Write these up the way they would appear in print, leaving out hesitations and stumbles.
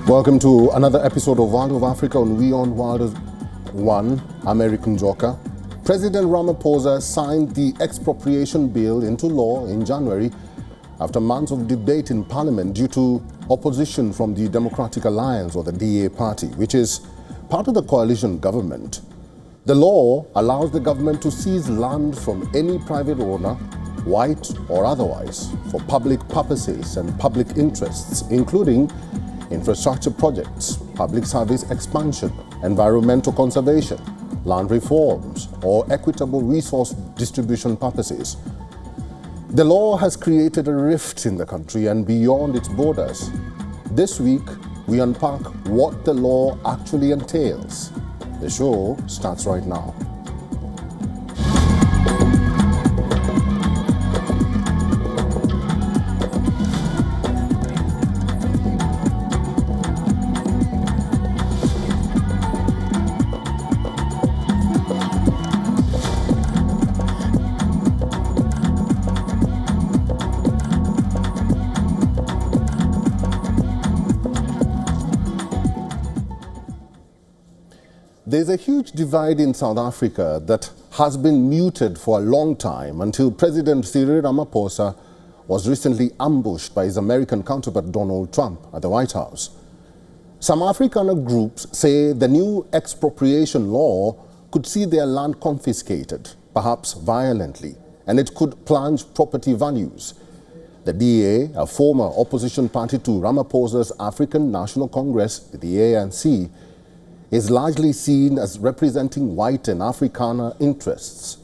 Welcome to another episode of World of Africa on WION World One. I'm Eric Njoka. President Ramaphosa signed the expropriation bill into law in January after months of debate in Parliament due to opposition from the Democratic Alliance, or the DA party, which is part of the coalition government. The law allows the government to seize land from any private owner, white or otherwise, for public purposes and public interests, including infrastructure projects, public service expansion, environmental conservation, land reforms, or equitable resource distribution purposes. The law has created a rift in the country and beyond its borders. This week, we unpack what the law actually entails. The show starts right now. There's a huge divide in South Africa that has been muted for a long time until President Cyril Ramaphosa was recently ambushed by his American counterpart Donald Trump at the White House. Some Afrikaner groups say the new expropriation law could see their land confiscated, perhaps violently, and it could plunge property values. The DA, a former opposition party to Ramaphosa's African National Congress, the ANC, is largely seen as representing white and Afrikaner interests.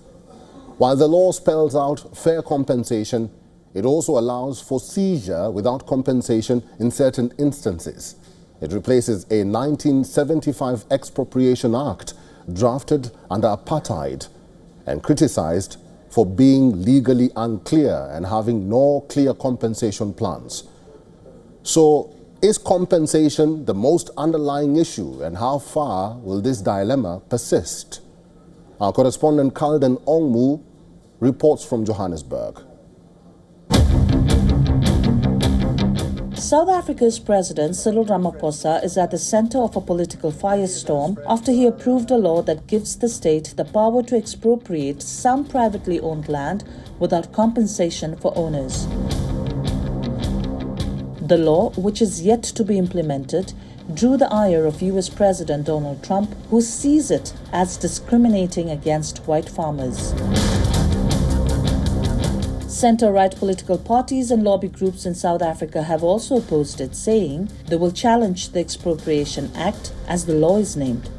While the law spells out fair compensation, it also allows for seizure without compensation in certain instances. It replaces a 1975 Expropriation Act drafted under apartheid and criticized for being legally unclear and having no clear compensation plans. So, is compensation the most underlying issue, and how far will this dilemma persist? Our correspondent Kalden Ongmu reports from Johannesburg. South Africa's President Cyril Ramaphosa is at the center of a political firestorm after he approved a law that gives the state the power to expropriate some privately owned land without compensation for owners. The law, which is yet to be implemented, drew the ire of US President Donald Trump, who sees it as discriminating against white farmers. Center-right political parties and lobby groups in South Africa have also opposed it, saying they will challenge the Expropriation Act, as the law is named,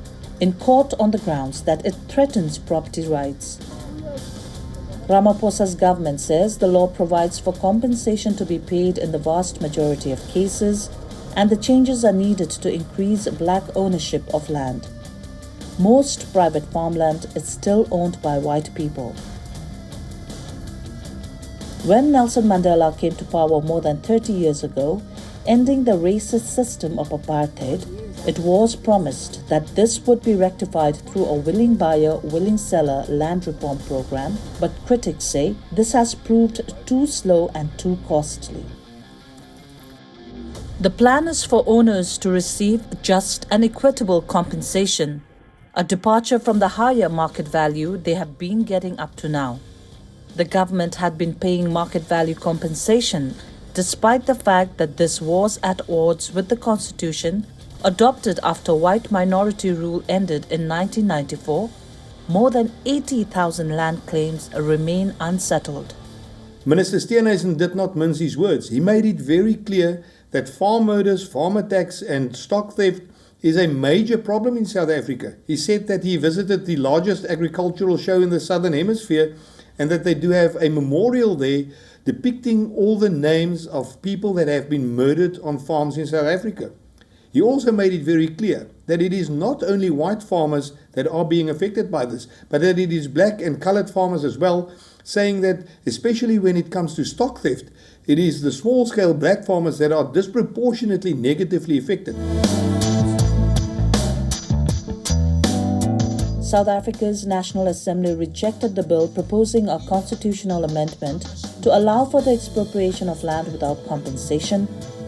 in court on the grounds that it threatens property rights. Ramaphosa's government says the law provides for compensation to be paid in the vast majority of cases, and the changes are needed to increase black ownership of land. Most private farmland is still owned by white people. When Nelson Mandela came to power more than 30 years ago, ending the racist system of apartheid, it was promised that this would be rectified through a willing buyer, willing seller land reform program, but critics say this has proved too slow and too costly. The plan is for owners to receive just and equitable compensation, a departure from the higher market value they have been getting up to now. The government had been paying market value compensation, despite the fact that this was at odds with the Constitution adopted after white minority rule ended in 1994. More than 80,000 land claims remain unsettled. Minister Steenhuisen did not mince his words. He made it very clear that farm murders, farm attacks and stock theft is a major problem in South Africa. He said that he visited the largest agricultural show in the Southern Hemisphere and that they do have a memorial there depicting all the names of people that have been murdered on farms in South Africa. He also made it very clear that it is not only white farmers that are being affected by this, but that it is black and colored farmers as well, saying that especially when it comes to stock theft, it is the small-scale black farmers that are disproportionately negatively affected. South Africa's National Assembly rejected the bill proposing a constitutional amendment to allow for the expropriation of land without compensation,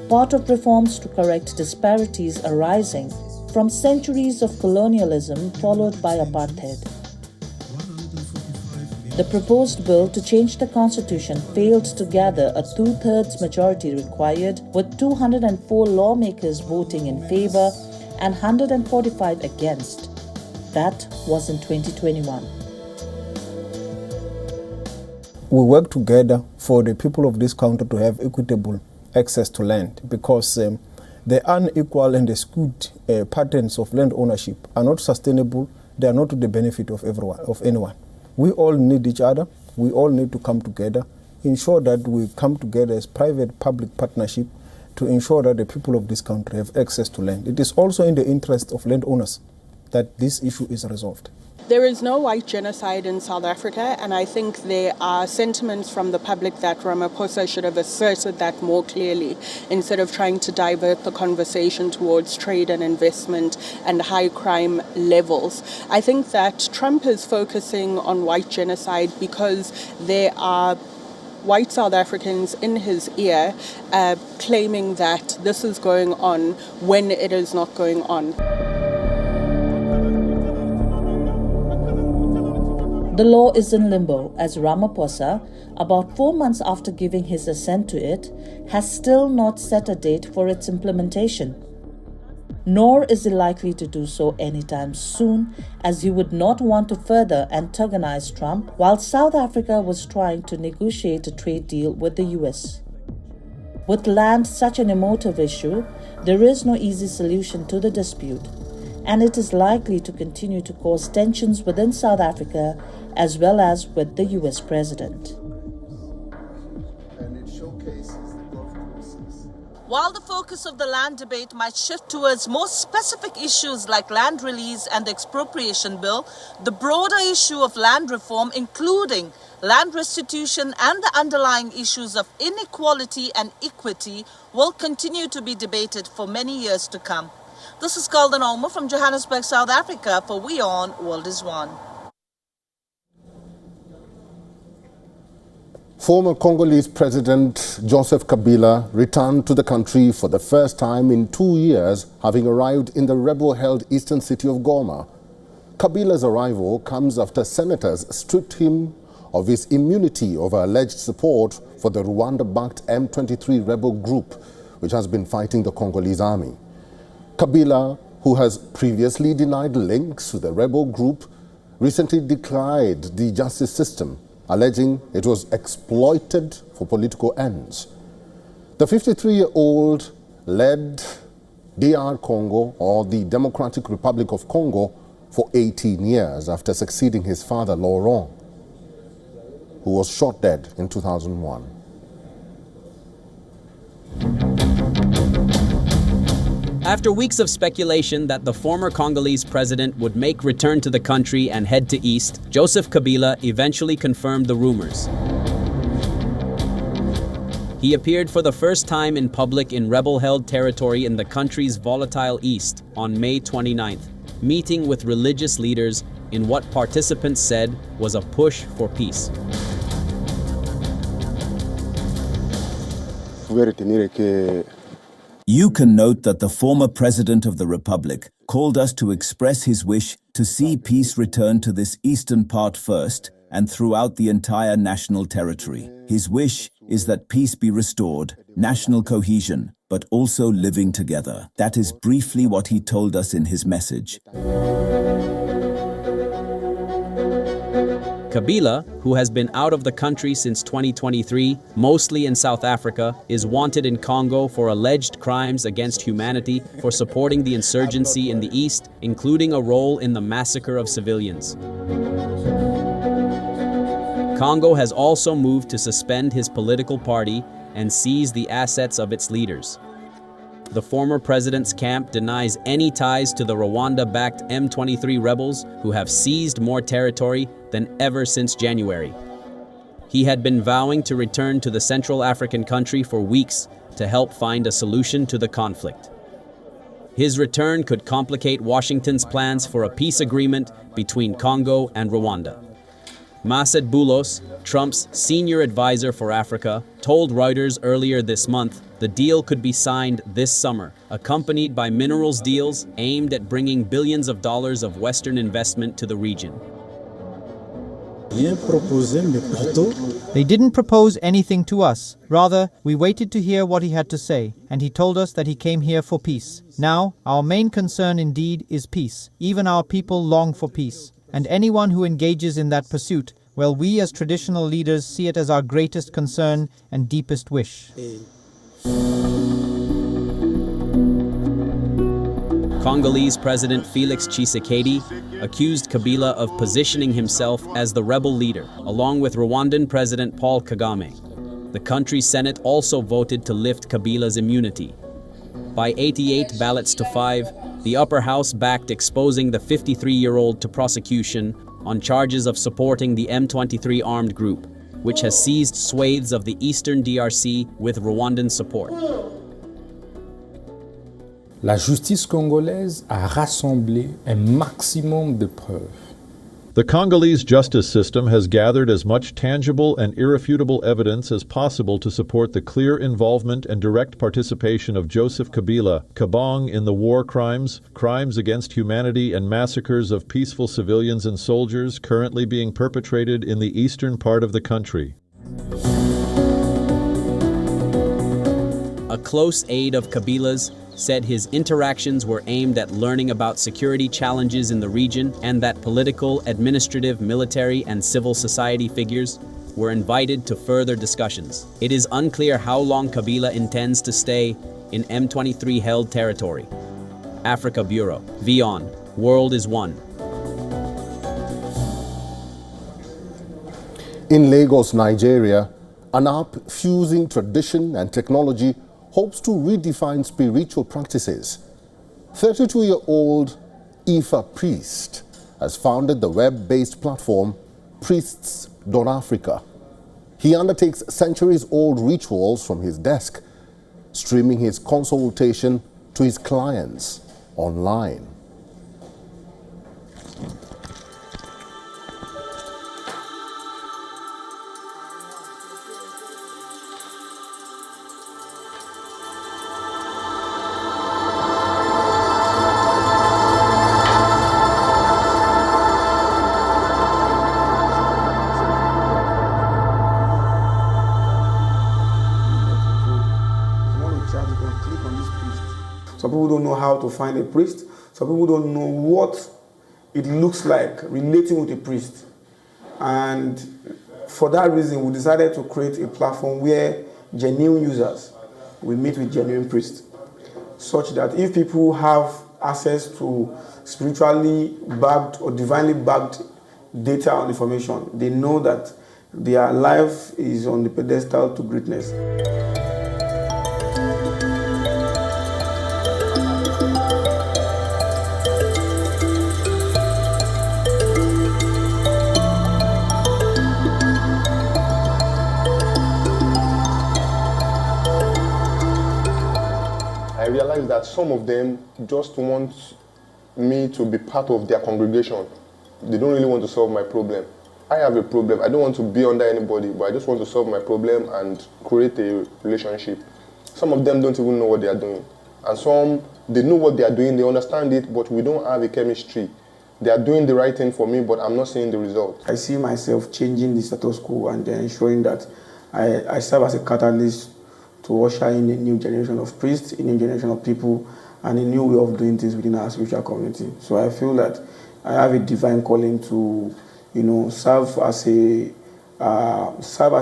part of reforms to correct disparities arising from centuries of colonialism followed by apartheid. The proposed bill to change the constitution failed to gather a two-thirds majority required, with 204 lawmakers voting in favor and 145 against. That was in 2021. We work together for the people of this country to have equitable access to land, because the unequal and the skewed patterns of land ownership are not sustainable. They are not to the benefit of anyone. We all need each other. We all need to come together, ensure that we come together as private-public partnership to ensure that the people of this country have access to land. It is also in the interest of landowners that this issue is resolved. There is no white genocide in South Africa, and I think there are sentiments from the public that Ramaphosa should have asserted that more clearly instead of trying to divert the conversation towards trade and investment and high crime levels. I think that Trump is focusing on white genocide because there are white South Africans in his ear claiming that this is going on when it is not going on. The law is in limbo as Ramaphosa, about 4 months after giving his assent to it, has still not set a date for its implementation. Nor is he likely to do so anytime soon, as he would not want to further antagonize Trump while South Africa was trying to negotiate a trade deal with the US. With land such an emotive issue, there is no easy solution to the dispute, and it is likely to continue to cause tensions within South Africa as well as with the US president. And it showcases the golf courses. While the focus of the land debate might shift towards more specific issues like land release and the expropriation bill, the broader issue of land reform, including land restitution and the underlying issues of inequality and equity, will continue to be debated for many years to come. This is Golden Olmo from Johannesburg, South Africa for WION World is One. Former Congolese President Joseph Kabila returned to the country for the first time in 2 years, having arrived in the rebel-held eastern city of Goma. Kabila's arrival comes after senators stripped him of his immunity over alleged support for the Rwanda-backed M23 rebel group, which has been fighting the Congolese army. Kabila, who has previously denied links to the rebel group, recently decried the justice system, alleging it was exploited for political ends. The 53-year-old led DR Congo, or the Democratic Republic of Congo, for 18 years after succeeding his father, Laurent, who was shot dead in 2001. After weeks of speculation that the former Congolese president would make return to the country and head to East, Joseph Kabila eventually confirmed the rumors. He appeared for the first time in public in rebel-held territory in the country's volatile East on May 29th, meeting with religious leaders in what participants said was a push for peace. You can note that the former president of the republic called us to express his wish to see peace return to this eastern part first and throughout the entire national territory. His wish is that peace be restored, national cohesion, but also living together. That is briefly what he told us in his message. Kabila, who has been out of the country since 2023, mostly in South Africa, is wanted in Congo for alleged crimes against humanity for supporting the insurgency in the east, including a role in the massacre of civilians. Congo has also moved to suspend his political party and seize the assets of its leaders. The former president's camp denies any ties to the Rwanda-backed M23 rebels, who have seized more territory than ever since January. He had been vowing to return to the Central African country for weeks to help find a solution to the conflict. His return could complicate Washington's plans for a peace agreement between Congo and Rwanda. Masad Boulos, Trump's senior advisor for Africa, told Reuters earlier this month the deal could be signed this summer, accompanied by minerals deals aimed at bringing billions of dollars of Western investment to the region. They didn't propose anything to us. Rather, we waited to hear what he had to say, and he told us that he came here for peace. Now, our main concern indeed is peace. Even our people long for peace. And anyone who engages in that pursuit, well, we as traditional leaders see it as our greatest concern and deepest wish. Congolese President Felix Tshisekedi accused Kabila of positioning himself as the rebel leader, along with Rwandan President Paul Kagame. The country's Senate also voted to lift Kabila's immunity. By 88 ballots to 5, the upper house backed exposing the 53-year-old to prosecution on charges of supporting the M23 armed group, which has seized swathes of the eastern DRC with Rwandan support. La justice congolaise a rassemblé un maximum de preuves. The Congolese justice system has gathered as much tangible and irrefutable evidence as possible to support the clear involvement and direct participation of Joseph Kabila, Kabong, in the war crimes, crimes against humanity, and massacres of peaceful civilians and soldiers currently being perpetrated in the eastern part of the country. A close aide of Kabila's said his interactions were aimed at learning about security challenges in the region and that political, administrative, military, and civil society figures were invited to further discussions. It is unclear how long Kabila intends to stay in M23-held territory. Africa Bureau, WION, World is One. In Lagos, Nigeria, an app fusing tradition and technology hopes to redefine spiritual practices. 32-year-old Ifa Priest has founded the web-based platform Priests.Africa. He undertakes centuries-old rituals from his desk, streaming his consultation to his clients online. Some people don't know how to find a priest. Some people don't know what it looks like relating with a priest. And for that reason, we decided to create a platform where genuine users will meet with genuine priests, such that if people have access to spiritually backed or divinely backed data and information, they know that their life is on the pedestal to greatness. I realized that some of them just want me to be part of their congregation. They don't really want to solve my problem. I have a problem. I don't want to be under anybody, but I just want to solve my problem and create a relationship. Some of them don't even know what they are doing. And some, they know what they are doing, they understand it, but we don't have a chemistry. They are doing the right thing for me, but I'm not seeing the result. I see myself changing the status quo and ensuring that I serve as a catalyst to usher in a new generation of priests, a new generation of people, and a new way of doing things within our spiritual community. So I feel that I have a divine calling to, serve as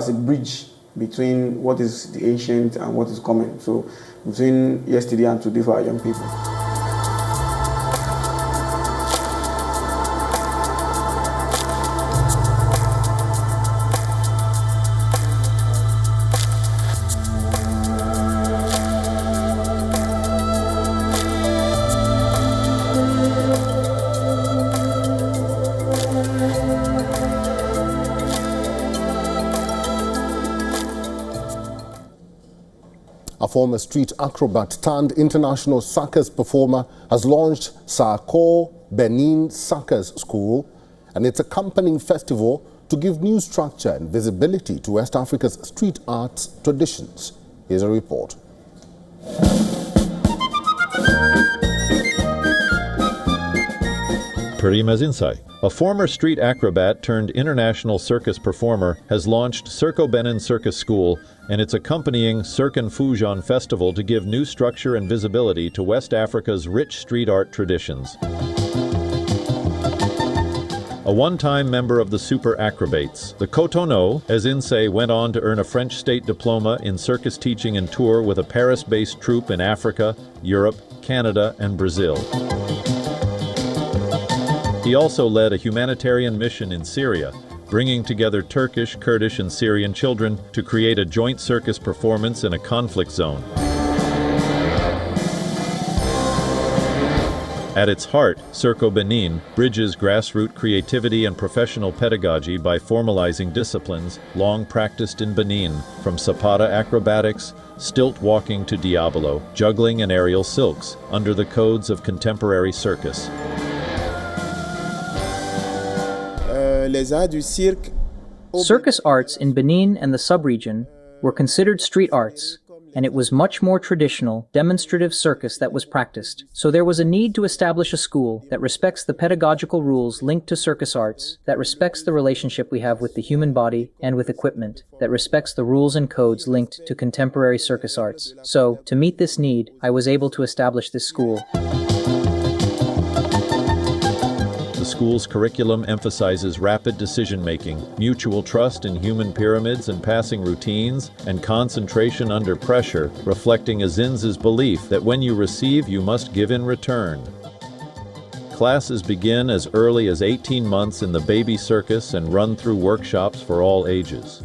a bridge between what is the ancient and what is coming. So between yesterday and today for our young people. A former street acrobat turned international circus performer has launched Sarko Benin Circus School and its accompanying festival to give new structure and visibility to West Africa's street arts traditions. Here's a report. Perimezinsai, a former street acrobat turned international circus performer, has launched Circo Benin Circus School and its accompanying Cirque Fujon Festival to give new structure and visibility to West Africa's rich street art traditions. A one-time member of the Super Acrobates, the Cotonou, Ezinsei went on to earn a French state diploma in circus teaching and tour with a Paris-based troupe in Africa, Europe, Canada, and Brazil. He also led a humanitarian mission in Syria, bringing together Turkish, Kurdish, and Syrian children to create a joint circus performance in a conflict zone. At its heart, Circo Benin bridges grassroots creativity and professional pedagogy by formalizing disciplines long practiced in Benin, from Zapata acrobatics, stilt walking to Diabolo, juggling and aerial silks, under the codes of contemporary circus. Circus arts in Benin and the sub-region were considered street arts, and it was much more traditional, demonstrative circus that was practiced. So there was a need to establish a school that respects the pedagogical rules linked to circus arts, that respects the relationship we have with the human body and with equipment, that respects the rules and codes linked to contemporary circus arts. So, to meet this need, I was able to establish this school. The school's curriculum emphasizes rapid decision-making, mutual trust in human pyramids and passing routines, and concentration under pressure, reflecting Ezinsei's belief that when you receive, you must give in return. Classes begin as early as 18 months in the baby circus and run through workshops for all ages.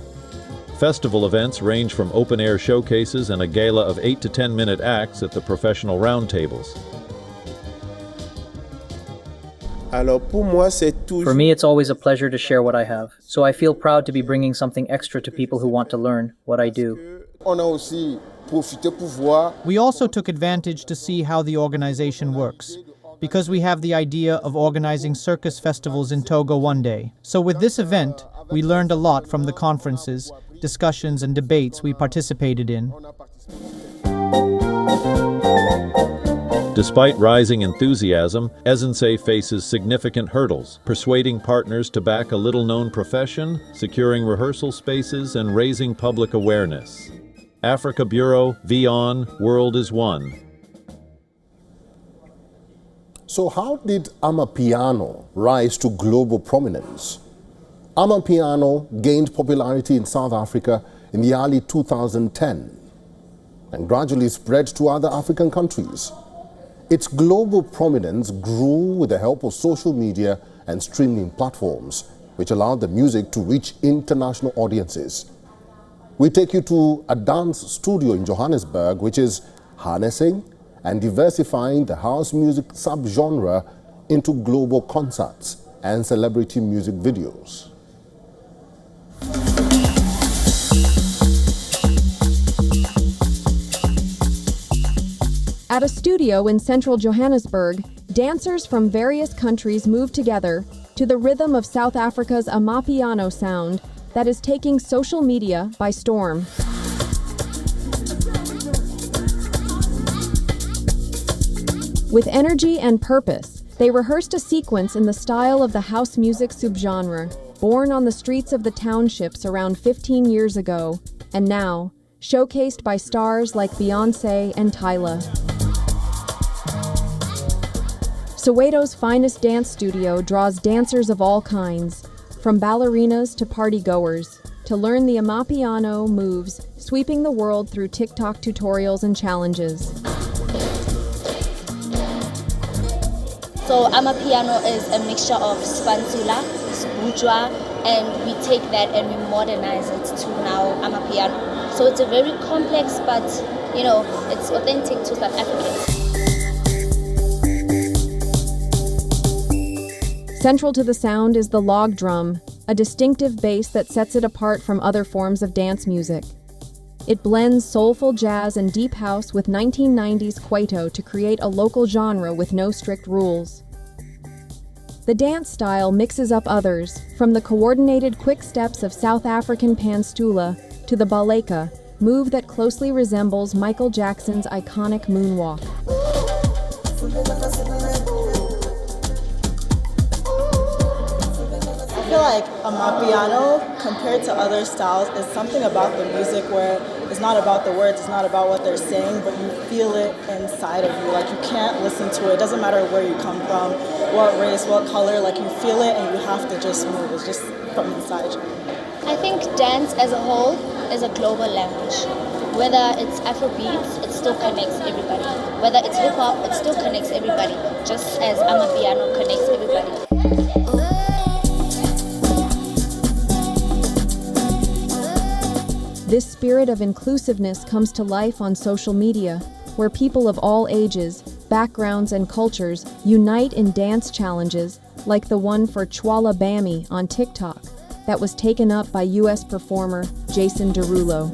Festival events range from open-air showcases and a gala of 8 to 10-minute acts at the professional roundtables. For me, it's always a pleasure to share what I have, so I feel proud to be bringing something extra to people who want to learn what I do. We also took advantage to see how the organization works, because we have the idea of organizing circus festivals in Togo one day. So with this event, we learned a lot from the conferences, discussions, and debates we participated in. Despite rising enthusiasm, Ezinsei faces significant hurdles, persuading partners to back a little-known profession, securing rehearsal spaces, and raising public awareness. Africa Bureau, WION World is one. So how did Amapiano rise to global prominence? Amapiano gained popularity in South Africa in the early 2010 and gradually spread to other African countries. Its global prominence grew with the help of social media and streaming platforms, which allowed the music to reach international audiences. We take you to a dance studio in Johannesburg, which is harnessing and diversifying the house music subgenre into global concerts and celebrity music videos. At a studio in central Johannesburg, dancers from various countries move together to the rhythm of South Africa's Amapiano sound that is taking social media by storm. With energy and purpose, they rehearsed a sequence in the style of the house music subgenre, born on the streets of the townships around 15 years ago, and now showcased by stars like Beyoncé and Tyla. Soweto's finest dance studio draws dancers of all kinds, from ballerinas to party-goers, to learn the Amapiano moves, sweeping the world through TikTok tutorials and challenges. So Amapiano is a mixture of Spansula, Sbujwa, and we take that and we modernize it to now Amapiano. So it's a very complex, but it's authentic to South Africans. Central to the sound is the log drum, a distinctive bass that sets it apart from other forms of dance music. It blends soulful jazz and deep house with 1990s Kwaito to create a local genre with no strict rules. The dance style mixes up others, from the coordinated quick steps of South African panstula to the baleka, move that closely resembles Michael Jackson's iconic moonwalk. I feel like Amapiano, compared to other styles, is something about the music where it's not about the words, it's not about what they're saying, but you feel it inside of you. Like, you can't listen to it. It doesn't matter where you come from, what race, what color, like, you feel it and you have to just move. It's just from inside you. I think dance as a whole is a global language. Whether it's Afrobeats, it still connects everybody. Whether it's hip-hop, it still connects everybody, just as Amapiano connects everybody. This spirit of inclusiveness comes to life on social media, where people of all ages, backgrounds, and cultures unite in dance challenges like the one for Chwala Bami on TikTok that was taken up by U.S. performer Jason Derulo.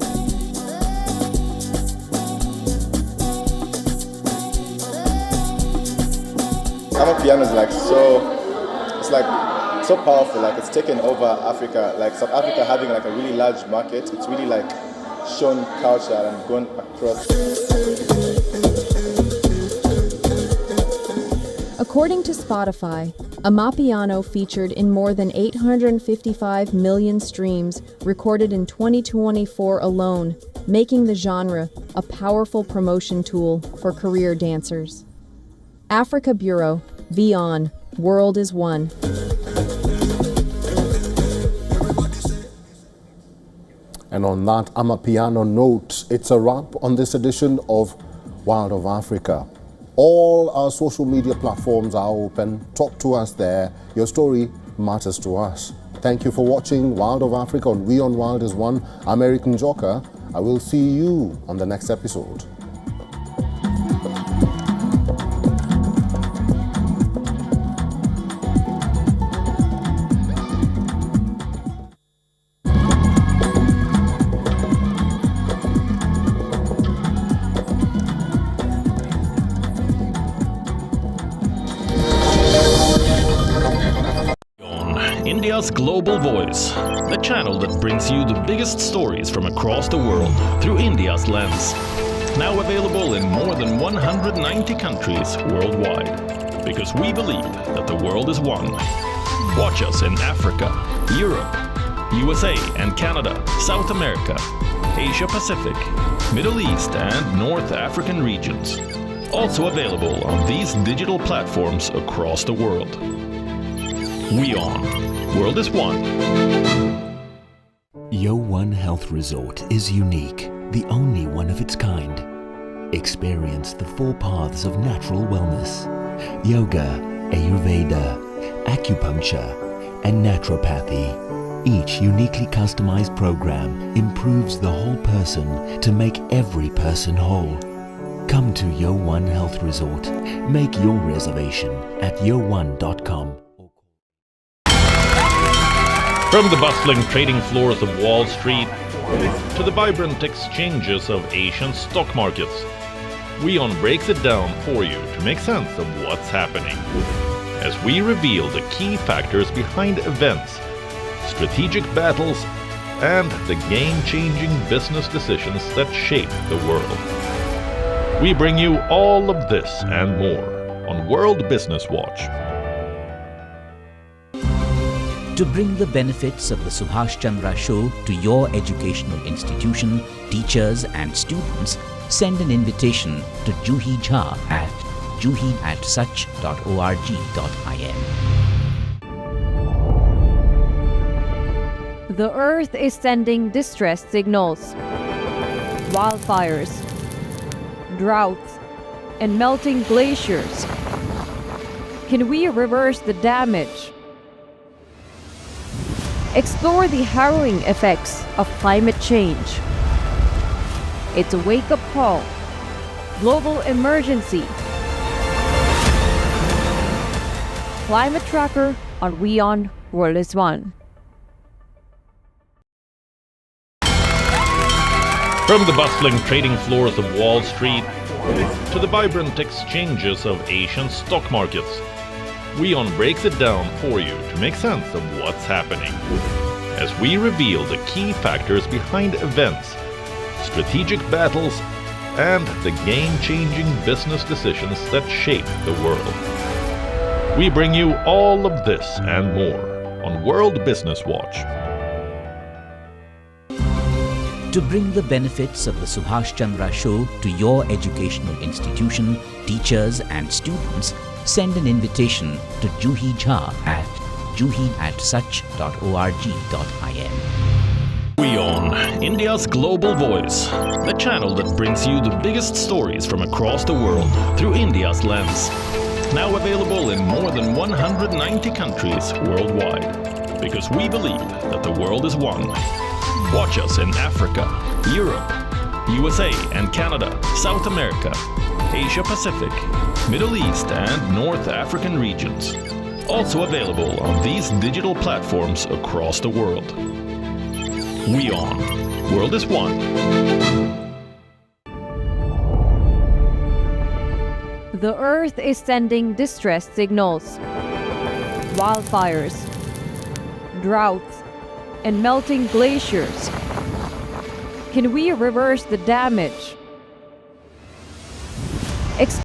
Amapiano is so powerful, like it's taken over Africa, like South Africa having like a really large market, it's really like shown culture and gone across. According to Spotify, Amapiano featured in more than 855 million streams recorded in 2024 alone, making the genre a powerful promotion tool for career dancers. Africa Bureau, WION, World is One. And on that Amapiano note, it's a wrap on this edition of Wild of Africa. All our social media platforms are open. Talk to us there. Your story matters to us. Thank you for watching Wild of Africa on WION World is One. I'm Eric Njoka. I will see you on the next episode. India's Global Voice, the channel that brings you the biggest stories from across the world through India's lens. Now available in more than 190 countries worldwide. Because we believe that the world is one. Watch us in Africa, Europe, USA and Canada, South America, Asia Pacific, Middle East and North African regions. Also available on these digital platforms across the world. WION. World is One. WION Health Resort is unique, the only one of its kind. Experience the 4 paths of natural wellness: yoga, Ayurveda, acupuncture, and naturopathy. Each uniquely customized program improves the whole person to make every person whole. Come to WION Health Resort. Make your reservation at yowon.com. From the bustling trading floors of Wall Street to the vibrant exchanges of Asian stock markets, WION breaks it down for you to make sense of what's happening. As we reveal the key factors behind events, strategic battles, and the game-changing business decisions that shape the world. We bring you all of this and more on World Business Watch. To bring the benefits of the Subhash Chandra Show to your educational institution, teachers and students, send an invitation to Juhi Jha at juhi@such.org.in. The Earth is sending distress signals. Wildfires, droughts, and melting glaciers. Can we reverse the damage? Explore the harrowing effects of climate change. It's a wake-up call. Global emergency. Climate Tracker on WION World is One. From the bustling trading floors of Wall Street to the vibrant exchanges of Asian stock markets, WION breaks it down for you to make sense of what's happening, as we reveal the key factors behind events, strategic battles, and the game-changing business decisions that shape the world. We bring you all of this and more on World Business Watch. To bring the benefits of the Subhash Chandra Show to your educational institution, teachers and students, send an invitation to Juhi Jha at juhi@such.org.in. WION, India's global voice, the channel that brings you the biggest stories from across the world through India's lens. Now available in more than 190 countries worldwide, because we believe that the world is one. Watch us in Africa, Europe, USA and Canada, South America, Asia Pacific, Middle East and North African regions. Also available on these digital platforms across the world. WION, World is One. The Earth is sending distress signals. Wildfires, droughts, and melting glaciers. Can we reverse the damage?